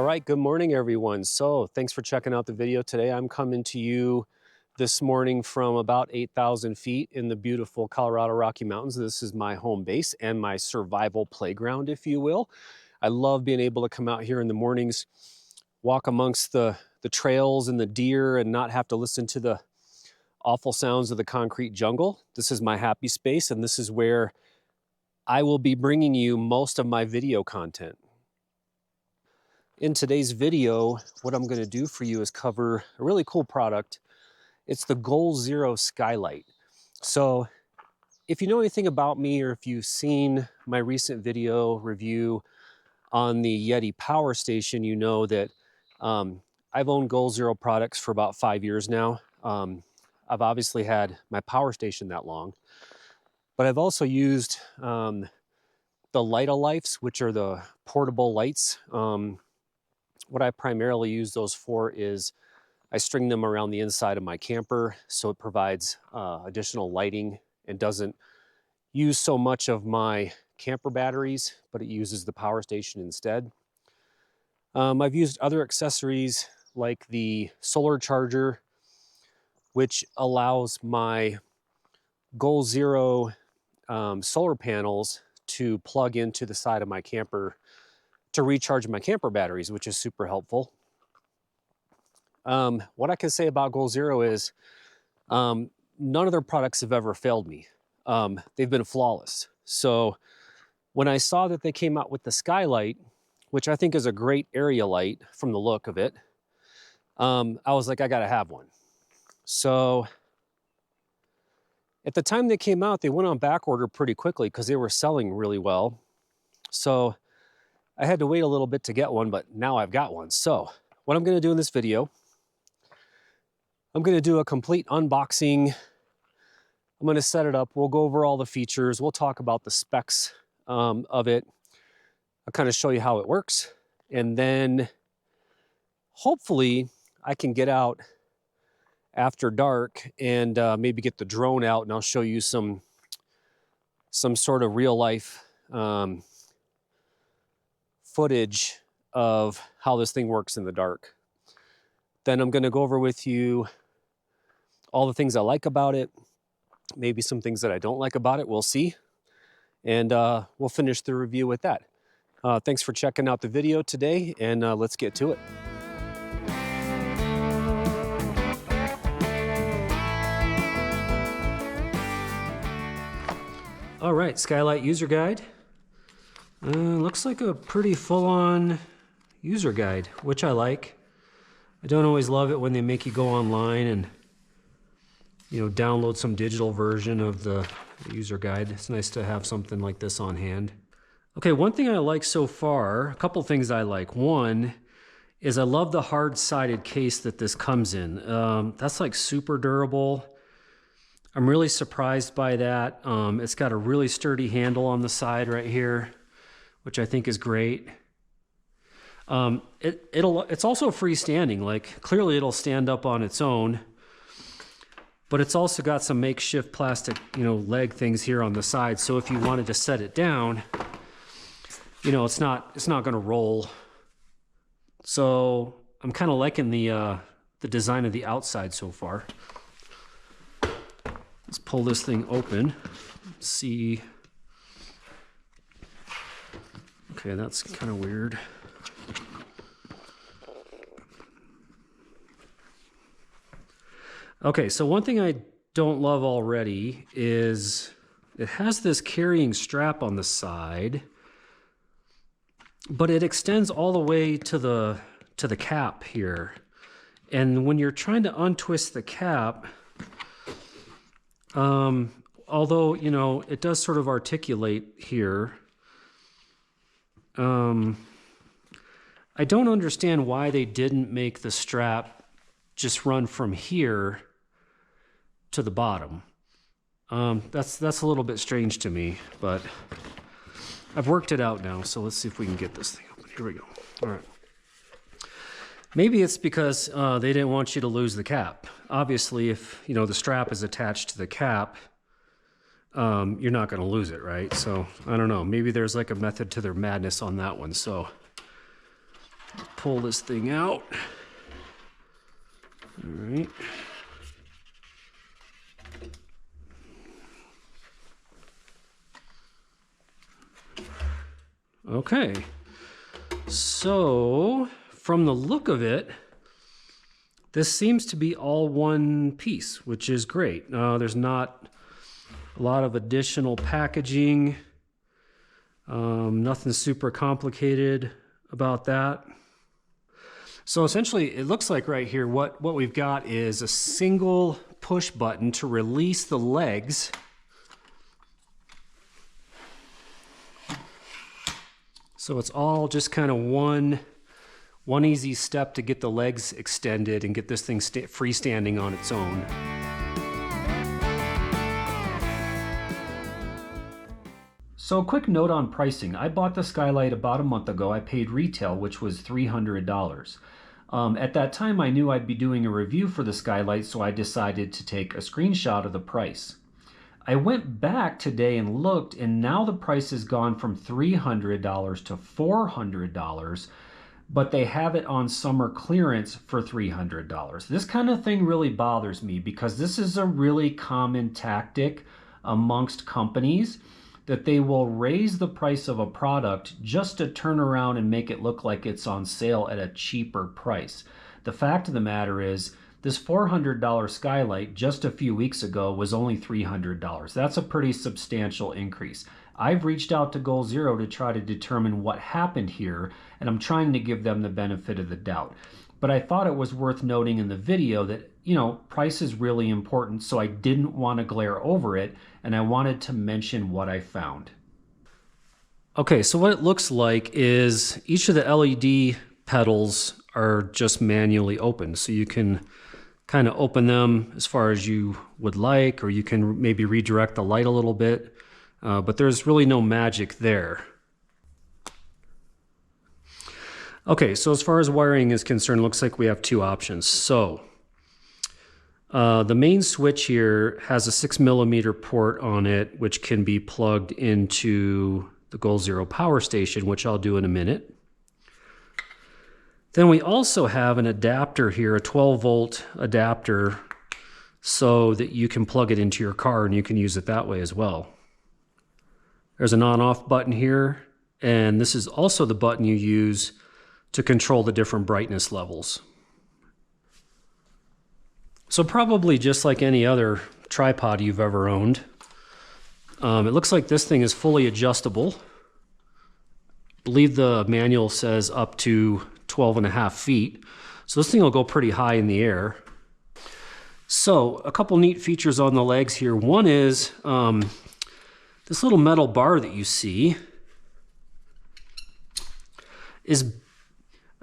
right, good morning, everyone. So thanks for checking out the video today. I'm coming to you this morning from about 8,000 feet in the beautiful Colorado Rocky Mountains. This is my home base and my survival playground, if you will. I love being able to come out here in the mornings, walk amongst the trails and the deer and not have to listen to the awful sounds of the concrete jungle. This is my happy space, and this is where I will be bringing you most of my video content. In today's video, what I'm going to do for you is cover a really cool product. It's the Goal Zero Skylight. So if you know anything about me, or if you've seen my recent video review on the Yeti power station, you know that I've owned Goal Zero products for about 5 years now. I've obviously had my power station that long, but I've also used the Light-A-Lifes, which are the portable lights. What I primarily use those for is I string them around the inside of my camper, so it provides additional lighting and doesn't use so much of my camper batteries, but it uses the power station instead. I've used other accessories like the solar charger, which allows my Goal Zero solar panels to plug into the side of my camper to recharge my camper batteries, which is super helpful. What I can say about Goal Zero is none of their products have ever failed me. They've been flawless. So when I saw that they came out with the Skylight, which I think is a great area light from the look of it, I was like, I gotta have one. So at the time they came out, they went on back order pretty quickly because they were selling really well. So I had to wait a little bit to get one, but now I've got one. So what I'm gonna do in this video, I'm gonna do a complete unboxing. I'm gonna set it up. We'll go over all the features. We'll talk about the specs of it. I'll kind of show you how it works. And then hopefully I can get out after dark and maybe get the drone out, and I'll show you some sort of real life footage of how this thing works in the dark. Then I'm going to go over with you all the things I like about it, maybe some things that I don't like about it. We'll see. And we'll finish the review with that. Thanks for checking out the video today, and let's get to it. All right, Skylight user guide. Looks like a pretty full-on user guide, which I like. I don't always love it when they make you go online and, you know, download some digital version of the user guide. It's nice to have something like this on hand. Okay, one thing I like so far, a couple things I like. One is I love the hard-sided case that this comes in. That's like super durable. I'm really surprised by that. It's got a really sturdy handle on the side right here, which I think is great. It's also freestanding. Like, clearly it'll stand up on its own, but it's also got some makeshift plastic, you know, leg things here on the side. So if you wanted to set it down, you know, it's not going to roll. So I'm kind of liking the design of the outside so far. Let's pull this thing open. Let's see. Okay, that's kind of weird. Okay, so one thing I don't love already is it has this carrying strap on the side, but it extends all the way to the cap here. And when you're trying to untwist the cap, although, you know, it does sort of articulate here, I don't understand why they didn't make the strap just run from here to the bottom. That's a little bit strange to me, but I've worked it out now, so let's see if we can get this thing open. Here we go. All right. Maybe it's because they didn't want you to lose the cap. Obviously, if, you know, the strap is attached to the cap, you're not going to lose it, right? So I don't know. Maybe there's like a method to their madness on that one. So Pull this thing out. All right. Okay. So, from the look of it, this seems to be all one piece, which is great. There's not a lot of additional packaging. Nothing super complicated about that. So essentially, it looks like right here, what we've got is a single push button to release the legs. So it's all just kind of one easy step to get the legs extended and get this thing freestanding on its own. So a quick note on pricing. I bought the Skylight about a month ago. I paid retail, which was $300. At that time, I knew I'd be doing a review for the Skylight, so I decided to take a screenshot of the price. I went back today and looked, and now the price has gone from $300 to $400, but they have it on summer clearance for $300. This kind of thing really bothers me because this is a really common tactic amongst companies, that they will raise the price of a product just to turn around and make it look like it's on sale at a cheaper price. The fact of the matter is, this $400 Skylight just a few weeks ago was only $300. That's a pretty substantial increase. I've reached out to Goal Zero to try to determine what happened here, and I'm trying to give them the benefit of the doubt. But I thought it was worth noting in the video that, you know, price is really important, so I didn't want to glare over it, and I wanted to mention what I found. Okay, so what it looks like is each of the LED pedals are just manually open, so you can kind of open them as far as you would like, or you can maybe redirect the light a little bit, but there's really no magic there. Okay, so as far as wiring is concerned, looks like we have two options. So the main switch here has a 6mm port on it, which can be plugged into the Goal Zero power station, which I'll do in a minute. Then we also have an adapter here, a 12-volt adapter, so that you can plug it into your car and you can use it that way as well. There's an on-off button here, and this is also the button you use to control the different brightness levels. So probably just like any other tripod you've ever owned, it looks like this thing is fully adjustable. I believe the manual says up to 12.5 feet. So this thing will go pretty high in the air. So a couple neat features on the legs here. One is this little metal bar that you see is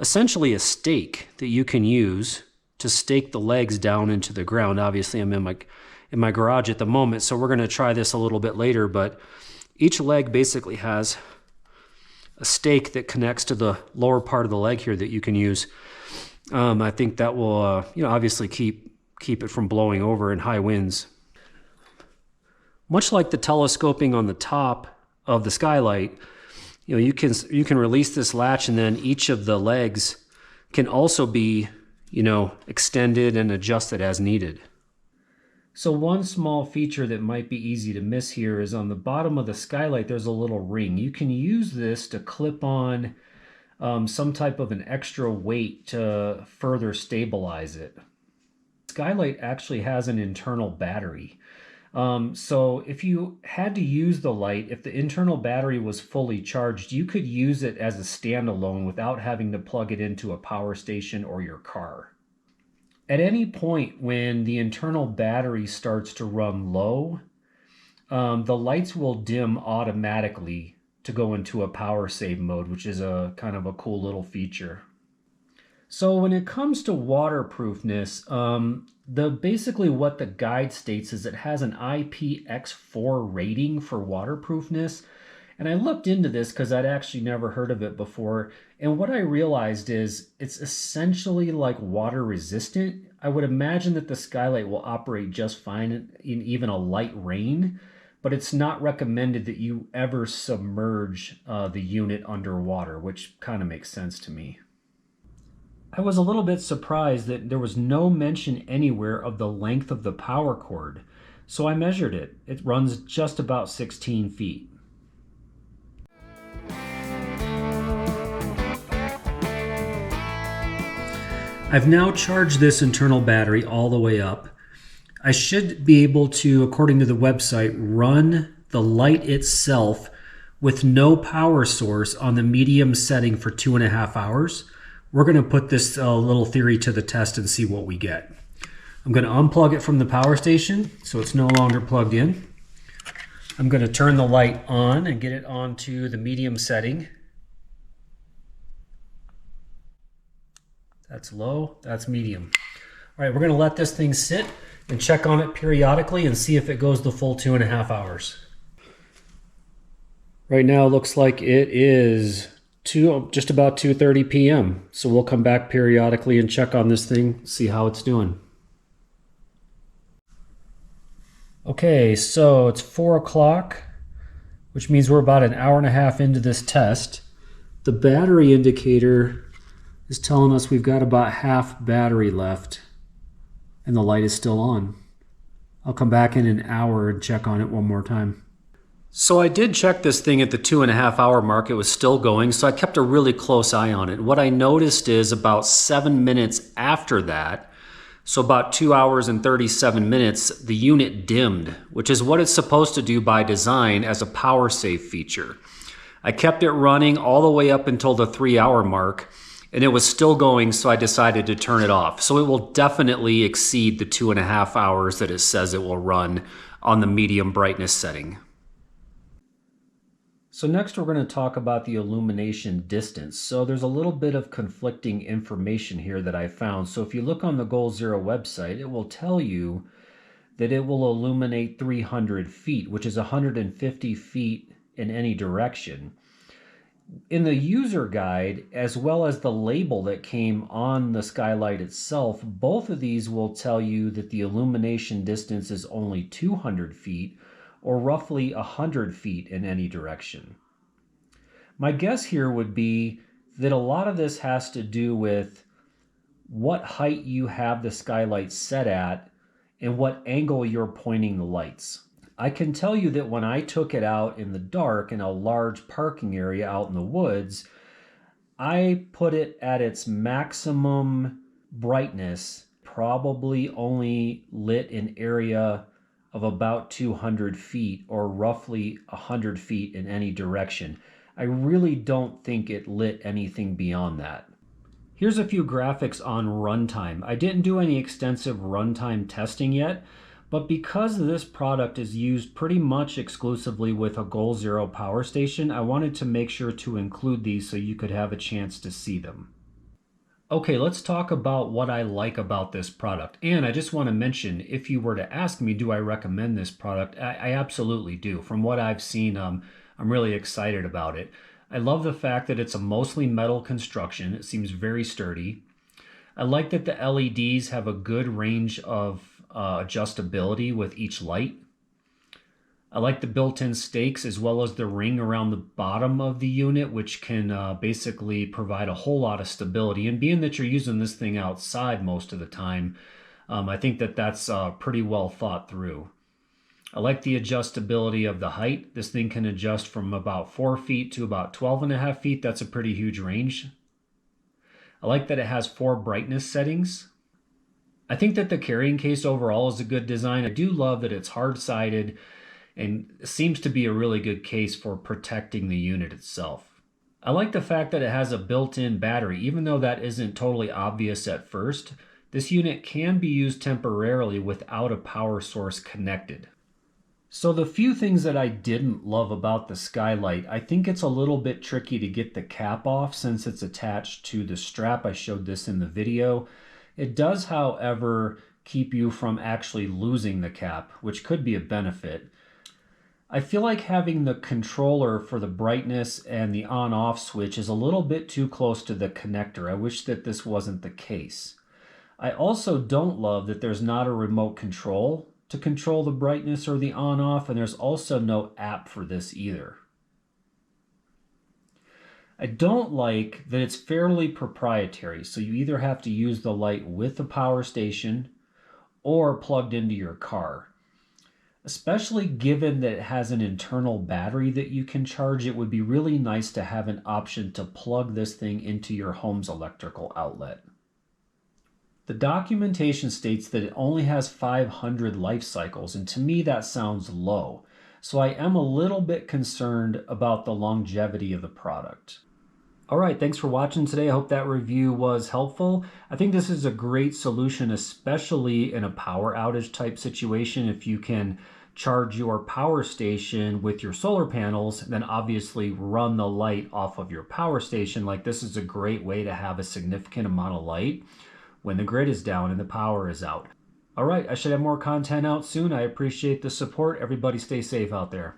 essentially a stake that you can use to stake the legs down into the ground. Obviously, I'm in my garage at the moment, so we're going to try this a little bit later, but each leg basically has a stake that connects to the lower part of the leg here that you can use. I think that will, obviously keep it from blowing over in high winds. Much like the telescoping on the top of the Skylight, you can release this latch, and then each of the legs can also be, extended and adjusted as needed. So one small feature that might be easy to miss here is on the bottom of the Skylight, there's a little ring. You can use this to clip on some type of an extra weight to further stabilize it. Skylight actually has an internal battery. So if you had to use the light, if the internal battery was fully charged, you could use it as a standalone without having to plug it into a power station or your car. At any point when the internal battery starts to run low, the lights will dim automatically to go into a power save mode, which is a kind of a cool little feature. So when it comes to waterproofness, basically what the guide states is it has an IPX4 rating for waterproofness. And I looked into this because I'd actually never heard of it before. And what I realized is it's essentially like water resistant. I would imagine that the Skylight will operate just fine in even a light rain, but it's not recommended that you ever submerge the unit underwater, which kind of makes sense to me. I was a little bit surprised that there was no mention anywhere of the length of the power cord, so I measured it. It runs just about 16 feet. I've now charged this internal battery all the way up. I should be able to, according to the website, run the light itself with no power source on the medium setting for 2.5 hours. We're going to put this little theory to the test and see what we get. I'm going to unplug it from the power station so it's no longer plugged in. I'm going to turn the light on and get it onto the medium setting. That's low, that's medium. All right, we're going to let this thing sit and check on it periodically and see if it goes the full 2.5 hours. Right now it looks like it is just about 2:30 p.m. So we'll come back periodically and check on this thing, see how it's doing. Okay, so it's 4 o'clock, which means we're about an hour and a half into this test. The battery indicator is telling us we've got about half battery left and the light is still on. I'll come back in an hour and check on it one more time. So I did check this thing at the 2.5 hour mark. It was still going, so I kept a really close eye on it. What I noticed is about 7 minutes after that, so about 2 hours and 37 minutes, the unit dimmed, which is what it's supposed to do by design as a power save feature. I kept it running all the way up until the 3 hour mark, and it was still going, so I decided to turn it off. So it will definitely exceed the 2.5 hours that it says it will run on the medium brightness setting. So next we're going to talk about the illumination distance. So there's a little bit of conflicting information here that I found. So if you look on the Goal Zero website, it will tell you that it will illuminate 300 feet, which is 150 feet in any direction. In the user guide, as well as the label that came on the skylight itself, both of these will tell you that the illumination distance is only 200 feet, or roughly 100 feet in any direction. My guess here would be that a lot of this has to do with what height you have the skylight set at and what angle you're pointing the lights. I can tell you that when I took it out in the dark in a large parking area out in the woods, I put it at its maximum brightness, probably only lit an area of about 200 feet or roughly 100 feet in any direction. I really don't think it lit anything beyond that. Here's a few graphics on runtime. I didn't do any extensive runtime testing yet, but because this product is used pretty much exclusively with a Goal Zero power station, I wanted to make sure to include these so you could have a chance to see them. Okay, let's talk about what I like about this product. And I just want to mention, if you were to ask me, do I recommend this product? I absolutely do. From what I've seen, I'm really excited about it. I love the fact that it's a mostly metal construction. It seems very sturdy. I like that the LEDs have a good range of adjustability with each light. I like the built-in stakes as well as the ring around the bottom of the unit, which can basically provide a whole lot of stability. And being that you're using this thing outside most of the time, I think that that's pretty well thought through. I like the adjustability of the height. This thing can adjust from about 4 feet to about 12.5 feet. That's a pretty huge range. I like that it has 4 brightness settings. I think that the carrying case overall is a good design. I do love that it's hard-sided and seems to be a really good case for protecting the unit itself. I like the fact that it has a built-in battery. Even though that isn't totally obvious at first, this unit can be used temporarily without a power source connected. So the few things that I didn't love about the skylight, I think it's a little bit tricky to get the cap off since it's attached to the strap. I showed this in the video. It does, however, keep you from actually losing the cap, which could be a benefit. I feel like having the controller for the brightness and the on-off switch is a little bit too close to the connector. I wish that this wasn't the case. I also don't love that there's not a remote control to control the brightness or the on-off, and there's also no app for this either. I don't like that it's fairly proprietary, so you either have to use the light with the power station or plugged into your car. Especially given that it has an internal battery that you can charge, it would be really nice to have an option to plug this thing into your home's electrical outlet. The documentation states that it only has 500 life cycles, and to me that sounds low. So I am a little bit concerned about the longevity of the product. All right, thanks for watching today. I hope that review was helpful. I think this is a great solution, especially in a power outage type situation. If you can charge your power station with your solar panels, then obviously run the light off of your power station. Like, this is a great way to have a significant amount of light when the grid is down and the power is out. All right, I should have more content out soon. I appreciate the support. Everybody stay safe out there.